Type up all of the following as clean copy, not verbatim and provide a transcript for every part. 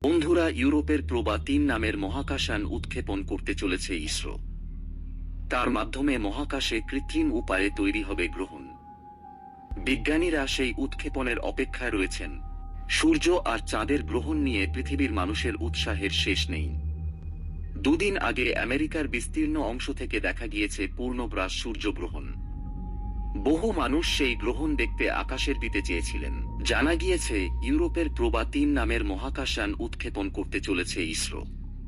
বন্ধুরা, ইউরোপের প্রোবা ৩ নামের মহাকাশযান উৎক্ষেপণ করতে চলেছে ইসরো। তার মাধ্যমে মহাকাশে কৃত্রিম উপায়ে তৈরি হবে গ্রহণ। বিজ্ঞানীরা সেই উৎক্ষেপণের অপেক্ষায় রয়েছেন। সূর্য আর চাঁদের গ্রহণ নিয়ে পৃথিবীর মানুষের উৎসাহের শেষ নেই। দুদিন আগে আমেরিকার বিস্তীর্ণ অংশ থেকে দেখা গিয়েছে পূর্ণগ্রাস সূর্যগ্রহণ। বহু মানুষ সেই গ্রহণ দেখতে আকাশের দিতে চেয়েছিলেন। জানা গিয়েছে ইউরোপের প্রোবা ৩ নামের মহাকাশযান উৎক্ষেপণ করতে চলেছে ইসরো।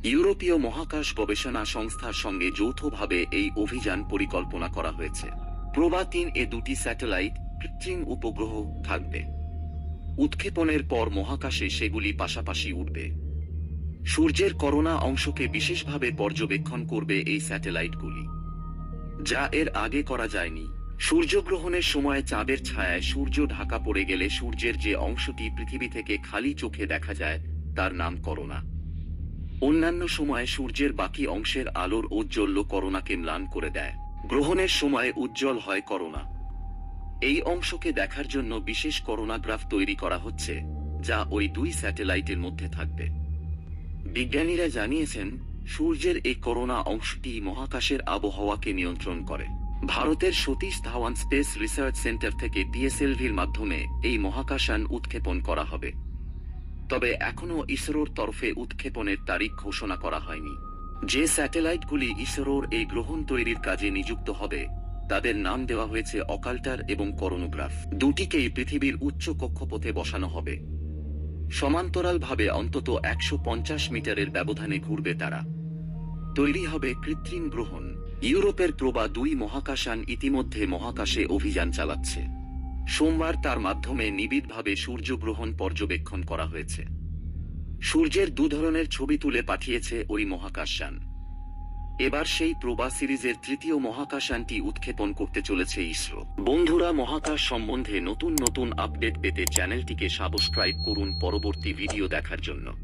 ইউরোপীয় মহাকাশ গবেষণা সংস্থার সঙ্গে যৌথভাবে এই অভিযান পরিকল্পনা করা হয়েছে। প্রোবা ৩ এ ২টি স্যাটেলাইট, কৃত্রিম উপগ্রহ থাকবে। উৎক্ষেপণের পর মহাকাশে সেগুলি পাশাপাশি উঠবে। সূর্যের করোনা অংশকে বিশেষভাবে পর্যবেক্ষণ করবে এই স্যাটেলাইটগুলি, যা এর আগে করা যায়নি। সূর্যগ্রহণের সময় চাঁদের ছায়ায় সূর্য ঢাকা পড়ে গেলে সূর্যের যে অংশটি পৃথিবী থেকে খালি চোখে দেখা যায় তার নাম করোনা। অন্যান্য সময়ে সূর্যের বাকি অংশের আলোর ঔজ্জ্বল্য করোনাকে ম্লান করে দেয়। গ্রহণের সময় উজ্জ্বল হয় করোনা। এই অংশকে দেখার জন্য বিশেষ করোনাগ্রাফ তৈরি করা হচ্ছে, যা ওই ২ স্যাটেলাইটের মধ্যে থাকবে। বিজ্ঞানীরা জানিয়েছেন, সূর্যের এই করোনা অংশটি মহাকাশের আবহাওয়াকে নিয়ন্ত্রণ করে। ভারতের Satish Dhawan space research centre থেকে পিএসএলভির মাধ্যমে এই মহাকাশযান উৎক্ষেপণ করা হবে। তবে এখনও ইসরোর তরফে উৎক্ষেপণের তারিখ ঘোষণা করা হয়নি। যে স্যাটেলাইটগুলি ইসরোর এই গ্রহণ তৈরির কাজে নিযুক্ত হবে তাদের নাম দেওয়া হয়েছে অকাল্টার এবং করোনোগ্রাফ। দুটিকেই পৃথিবীর উচ্চ কক্ষপথে বসানো হবে। সমান্তরালভাবে অন্তত ১৫০ মিটারের ব্যবধানে ঘুরবে তারা। তৈরি হবে কৃত্রিম গ্রহণ। ইউরোপের প্রোবা ২ মহাকাশযান ইতিমধ্যে মহাকাশে অভিযান চালাচ্ছে। সোমবার তার মাধ্যমে নিবিড়ভাবে সূর্যগ্রহণ পর্যবেক্ষণ করা হয়েছে। সূর্যের ২ ধরনের ছবি তুলে পাঠিয়েছে ওই মহাকাশযান। এবার সেই প্রোবা সিরিজের ৩য় মহাকাশযানটি উৎক্ষেপণ করতে চলেছে ইসরো। বন্ধুরা, মহাকাশ সম্বন্ধে নতুন নতুন আপডেট পেতে চ্যানেলটিকে সাবস্ক্রাইব করুন পরবর্তী ভিডিও দেখার জন্য।